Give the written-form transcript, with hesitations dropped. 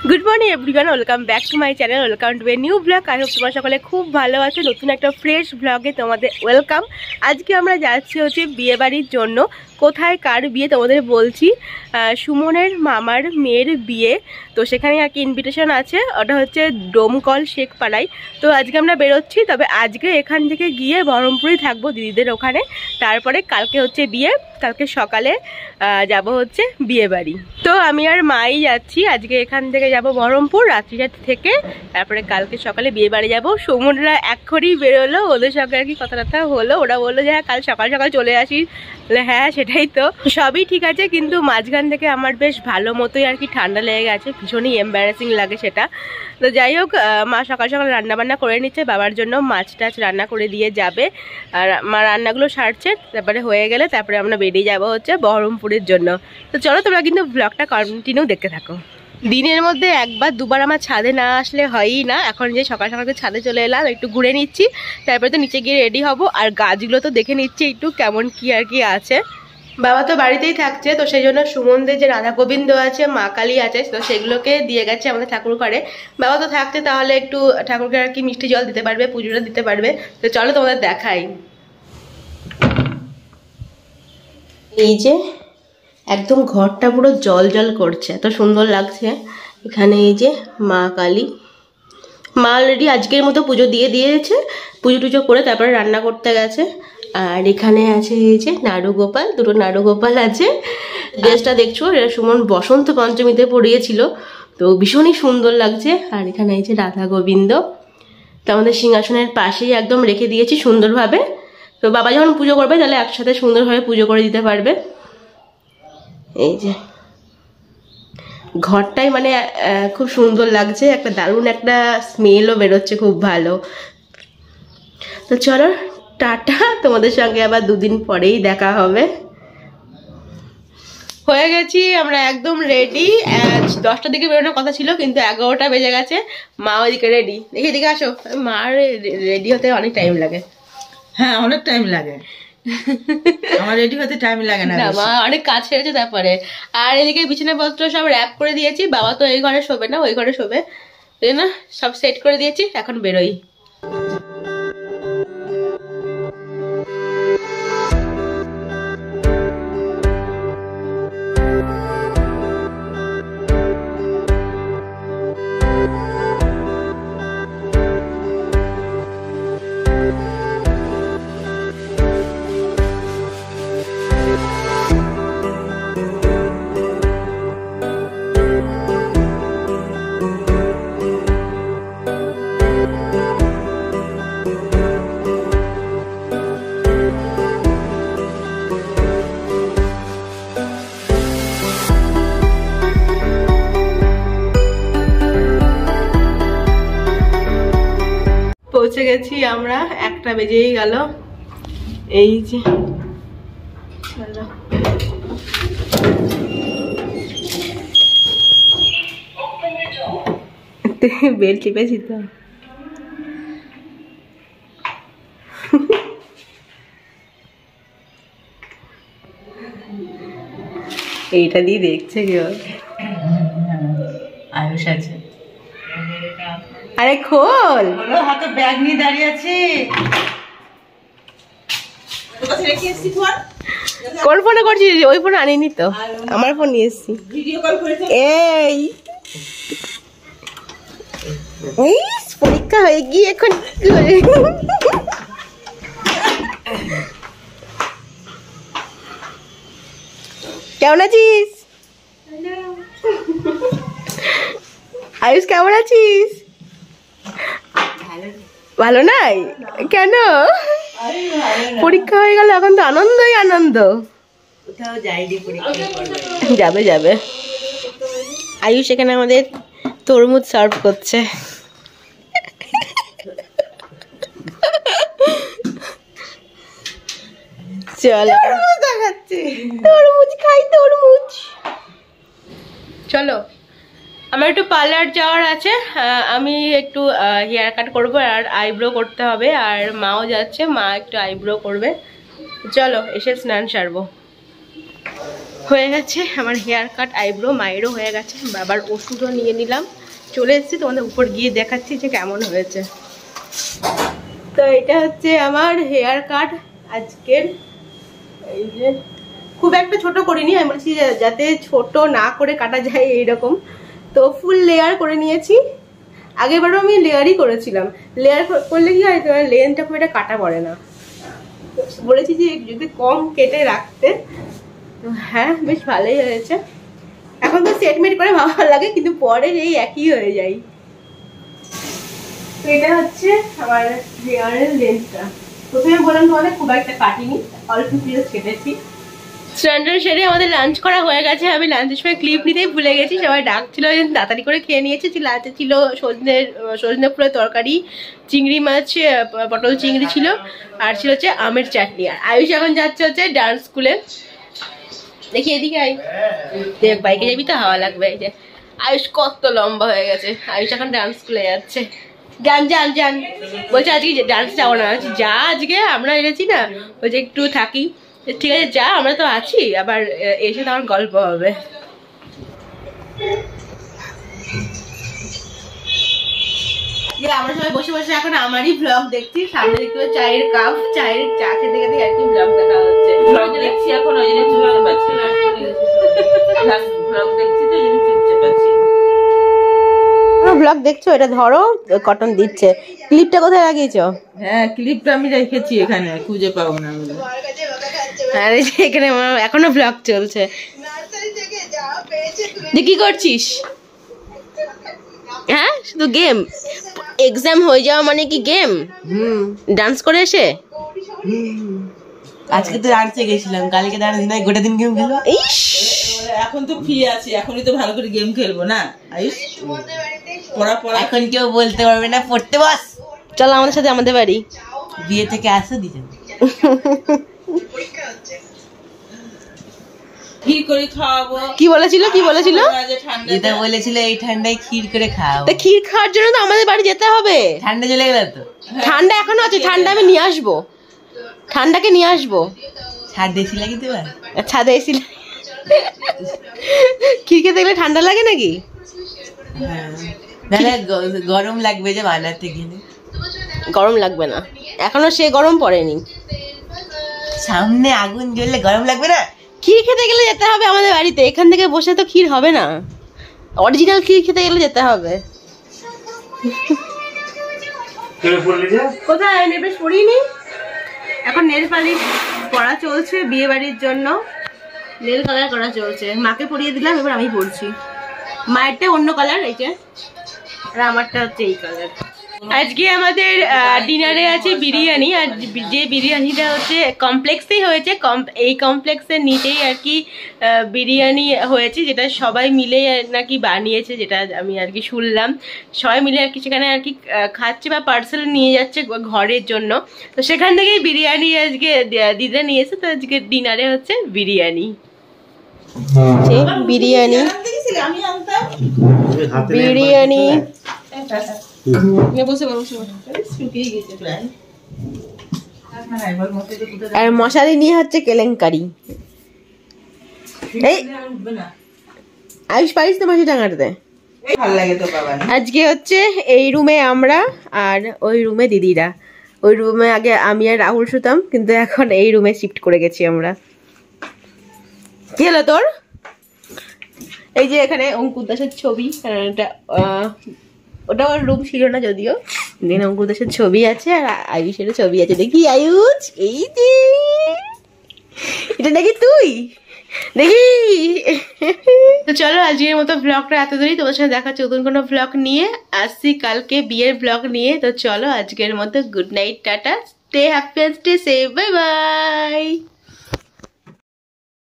Good morning everyone, welcome back to my channel, welcome to a new blog. I hope তোমরা সকলে খুব ভালো আছো। নতুন একটা ফ্রেশ ব্লগে তোমাদের ওয়েলকাম। আজকে আমরা যাচ্ছি হচ্ছে বিয়ে বাড়ির জন্য। কোথায় কার বিয়ে তোমাদের বলছি, সুমনের মামার মেয়ের বিয়ে। তো সেখানে আর কি ইনভিটেশন আছে, ওটা হচ্ছে ডোমকল শেখপাড়ায়। তো আজকে আমরা বেরোচ্ছি, তবে আজকে এখান থেকে গিয়ে বহরমপুরেই থাকবো দিদিদের ওখানে। তারপরে কালকে হচ্ছে বিয়ে, কালকে সকালে যাব হচ্ছে বিয়ে বাড়ি। তো আমি আর মাই যাচ্ছি আজকে, এখান থেকে যাব বহরমপুর রাত্রিটা থেকে, তারপরে কালকে সকালে বিয়ে বাড়ি যাবো। সুমনরা এক্ষুনি বেরোলো, ওদের সঙ্গে আর কি কথা হলো। ওরা বললো যে হ্যাঁ কাল সকাল সকাল চলে আসিস। হ্যাঁ সেটাই তো, সবই ঠিক আছে, কিন্তু মাঝখান থেকে আমার বেশ ভালো মতোই আর কি ঠান্ডা লেগে গেছে, ভীষণই এম্বারাসিং লাগে সেটা। তো যাই হোক, মা সকাল সকাল রান্নাবান্না করে নিচ্ছে, বাবার জন্য মাছ টাছ রান্না করে দিয়ে যাবে। আর মা রান্নাগুলো সারছে, তারপরে হয়ে গেলে তারপরে আমরা বেরিয়ে যাবো হচ্ছে বহরমপুরের জন্য। তো চলো তোমরা কিন্তু ব্লগটা কন্টিনিউ দেখতে থাকো। দিনের মধ্যে একবার দুবার আমার ছাদে না আসলে হয়ই না। এখন যে সকাল সকাল ছাদে চলে এলাম, একটু ঘুরে নিচ্ছি, তারপরে তো নিচে গিয়ে রেডি হব। আর গাছগুলো তো দেখে নিচ্ছি একটু কেমন কি আর কি আছে। বাবা তো বাড়িতেই থাকছে, তো সেই জন্য সুমনদের যে রাধা গোবিন্দ আছে, মা কালী আছে, তো সেগুলোকে দিয়ে গেছে আমাদের ঠাকুর ঘরে। বাবা তো থাকছে, তাহলে একটু ঠাকুরকে আর কি মিষ্টি জল দিতে পারবে, পুজোটা দিতে পারবে। তো চলো তোমাদের দেখাই। এই যে একদম ঘরটা পুরো জল জল করছে, এত সুন্দর লাগছে। এখানে এই যে মা কালী, মা অলরেডি আজকের মতো পুজো দিয়ে দিয়েছে, পুজো টুজো করে তারপরে রান্না করতে গেছে। আর এখানে আছে এই যে নাড়ু গোপাল, দুটো নাড়ু গোপাল আছে। ড্রেসটা দেখছো, এটা সুমন বসন্ত পঞ্চমীতে পরিয়েছিল, তো ভীষণই সুন্দর লাগছে। আর এখানে এই যে রাধা গোবিন্দ, তো আমাদের সিংহাসনের পাশেই একদম রেখে দিয়েছি সুন্দরভাবে। তো বাবা যখন পুজো করবে তাহলে একসাথে সুন্দরভাবে পুজো করে দিতে পারবে। এই যে ঘরটাই মানে খুব সুন্দর লাগছে, একটা দারুণ একটা স্মেলও বেরোচ্ছে, খুব ভালো। তো চলো টাটা, তোমাদের সঙ্গে আবার দুদিন পরেই দেখা হবে। হয়ে গেছি আমরা একদম রেডি। 10টার দিকে বেরোনোর কথা ছিল, কিন্তু 11টা বেজে গেছে। মা ওইদিকে রেডি, দেখি এদিকে আসো। মার রেডি হতে অনেক টাইম লাগে। হ্যাঁ অনেক টাইম লাগে, আমার রেডি হতে টাইম লাগে না, মা অনেক কাজ সেরেছে তারপরে। আর এদিকে বিছানাপত্র সব র্যাপ করে দিয়েছি, বাবা তো এই ঘরে শোবে না, ওই ঘরে শোবে, তাই না, সব সেট করে দিয়েছি, এখন বেরোই। পৌঁছে গেছি আমরা, 1টা বেজেই গেল। এই যে চলো, বেল টিপেছি তো। এইটা দিয়ে দেখছে কেউ, আয়ুষ আছে। আরে খোল, হাতে ব্যাগ নিয়ে দাঁড়িয়ে আছে। কোন ফোনে করছিস? ওই ফোনে আনিনি তো, আমার ফোন নিয়ে এসছি। এই পরীক্ষা হয়ে গিয়ে এখন কেমন আছিস? আয়ুষ কেমন আছিস? ভালো নাই কেন? পরীক্ষা হয়ে গেল, এখন তো আনন্দই আনন্দ। যাবে যাবে। আয়ুষ এখানে আমাদের তরমুজ সার্ভ করছে। চলো তরমুজ খাই, তরমুজ। চলো, আমার একটু পার্লার যাওয়ার আছে, আমি একটু হেয়ার কাট করবো আর আইব্রো করতে হবে। আর মাও যাচ্ছে, মা একটু আইব্রো করবে। চলো এসে স্নান সারবো। হয়ে গেছে আমার হেয়ার কাট, আইব্রো, মায়েরও হয়ে গেছে, বাবার ওষুধও নিয়ে নিলাম, চলে এসেছি তোমাদের উপর গিয়ে দেখাচ্ছি যে কেমন হয়েছে। তো এটা হচ্ছে আমার হেয়ার কাট আজকের। এই যে খুব একটা ছোট করিনি, আমি বলছি যাতে ছোট না করে কাটা যায় এইরকম। তো ফুল লেয়ার করে নিয়েছি, আগেরবারও আমি লেয়ারই করেছিলাম। লেয়ার করলে কি হয়, তোমার লেন্থটা খুব একটা কাটা পড়ে না। বলেছি যে যদি কম কেটে রাখতে, তো হ্যাঁ বেশ ভালোই হয়েছে। এখন তো সেটমেট করে ভালো লাগে, কিন্তু পরে এই একই হয়ে যায়। তো এটা হচ্ছে আমার হেয়ারের লেন্থটা। প্রথমে বললাম তোমাদের খুব একটা কাটিনি, অল্প পিস কেটেছি। স্নান সেরে আমাদের লাঞ্চ করা হয়ে গেছে। আমি লাঞ্চের সময় ক্লিপ নিতেই ভুলে গেছি, সবাই ডাকছিল, তাড়াতাড়ি করে খেয়ে নিয়েছি। লাঞ্চে ছিল সজনে ফুলের তরকারি, চিংড়ি মাছ, পটল চিংড়ি ছিল, আর ছিল হচ্ছে আমের চাটনি। আর আয়ুষ এখন যাচ্ছে হচ্ছে ডান্স স্কুলে। দেখি এদিকে আয়, দেখ বাইকে যাবি তো হাওয়া লাগবে। এই যে আয়ুষ কত লম্বা হয়ে গেছে, আয়ুষ এখন ডান্স স্কুলে যাচ্ছে। যান যান যান, বলছে আজকে ডান্স যাবো না। যা, আজকে আমরা এনেছি না, বলছে একটু থাকি। ঠিক আছে যা, আমরা তো আছি, আবার এসে তো আমার গল্প হবে। আমরা সবাই বসে বসে এখন আমারই ব্লগ দেখছি। সামনে দেখতে পাচ্ছি চায়ের কাপ, চায়ের চা খেতে খেতে আর কি ব্লগ দেখা হচ্ছে। ব্লগ দেখছি এখন, ওই জন্য চুপচাপ পাচ্ছি না, ব্লগ দেখছি তো ওই জন্য চুপচাপ পাচ্ছি। ব্লগ দেখছো, এটা ধরো, কটন দিচ্ছে। ক্লিপটা কোথায় লাগিয়েছো? হ্যাঁ ক্লিপটা আমি রেখেছি এখানে, খুঁজে পাবো না। আরে এখানে এখনো ব্লগ চলছে। কি করছিস? হ্যাঁ শুধু গেম? এক্সাম হয়ে যাওয়া মানে কি গেম? ডান্স করে এসে? আজকে তো ডান্সে গেছিলাম, কালকে ডান্স নাই, গোটা দিন গেম খেলবো। এখন তো ফ্রি আছি, এখনই তো ভালো করে গেম খেলবো না। আয়ুষ পড়া পড়া, এখন কেউ বলতে পারবে না পড়তে বস। চলো আমাদের সাথে আমাদের বাড়ি, বিয়ে থেকে আসো দিবেন। ক্ষীর করে খাওয়াবো। কি বলেছিল কি বলেছিল? দিদা বলেছিল এই ঠান্ডায় ক্ষীর করে খাওয়াবো। তা ক্ষীর খাওয়ার জন্য তো আমাদের বাড়ি যেতে হবে। ঠান্ডা চলে গেল তো? ঠান্ডা এখনো আছে, ঠান্ডা আমি নিয়ে আসবো, ঠান্ডাকে নিয়ে আসবো। ছাদ এসি লাগিয়ে দেবে? ছাদে এসি? ক্ষীর খেতে গেলে ঠান্ডা লাগে নাকি? গরম লাগবে যে বানাতে গেলে। গরম লাগবে না, এখনো সে গরম পড়েনি। সামনে আগুন জ্বললে গরম লাগবে না? ক্ষীর খেতে গেলে যেতে হবে আমাদের বাড়িতে, এখান থেকে বসে তো ক্ষীর হবে না। অরিজিনাল ক্ষীর খেতে গেলে যেতে হবে। কোথায় নেল পালিশ পরিনি, এখন নেল পালিশ পরা চলছে বিয়ে বাড়ির জন্য। নেল কালার করা চলছে, মাকে পরিয়ে দিলাম, এবার আমি পরছি। মায়েরটা অন্য কালার, এই যে, আর আমারটা হচ্ছে এই কালার। আজকে আমাদের ডিনারে আছে বিরিয়ানি, আর যে বিরিয়ানিটা হচ্ছে কমপ্লেক্সেই হয়েছে, এই কমপ্লেক্সের নিচেই আর কি বিরিয়ানি হয়েছে, যেটা সবাই মিলে নাকি বানিয়েছে, যেটা আমি আর কি শুনলাম। সবাই মিলে আর কি সেখানে আর কি খাচ্ছে বা পার্সেল নিয়ে যাচ্ছে ঘরের জন্য। তো সেখান থেকেই বিরিয়ানি আজকে দিদা নিয়েছে। তো আজকে ডিনারে হচ্ছে বিরিয়ানি, বিরিয়ানি বিরিয়ানি। আর মশারি নিয়ে হচ্ছে কেলেঙ্কারি। এই আয়ুষ পারিস তো মাসি টাঙাতে? আজকে হচ্ছে এই রুমে আমরা, আর ওই রুমে দিদিরা। ওই রুমে আগে আমি আর রাহুল শুতাম, কিন্তু এখন এই রুমে শিফট করে গেছি আমরা। কি হলো তোর? এই যে এখানে অঙ্কুর দাসের ছবি, ওটা ওর রুম ছিল না যদিও। দেন অঙ্কুর দাসের ছবি আছে, আর আয়ুষের ছবি আছে। দেখি আয়ুষ, এই যে এটা নাকি তুই, দেখি। তো চলো আজকের মতো ব্লগটা এত দূরই, তোমার সাথে দেখা নতুন কোনো ব্লগ নিয়ে আসছি কালকে, বিয়ের ব্লগ নিয়ে। তো চলো আজকের মতো good night, tata, stay happy, stay safe, bye bye.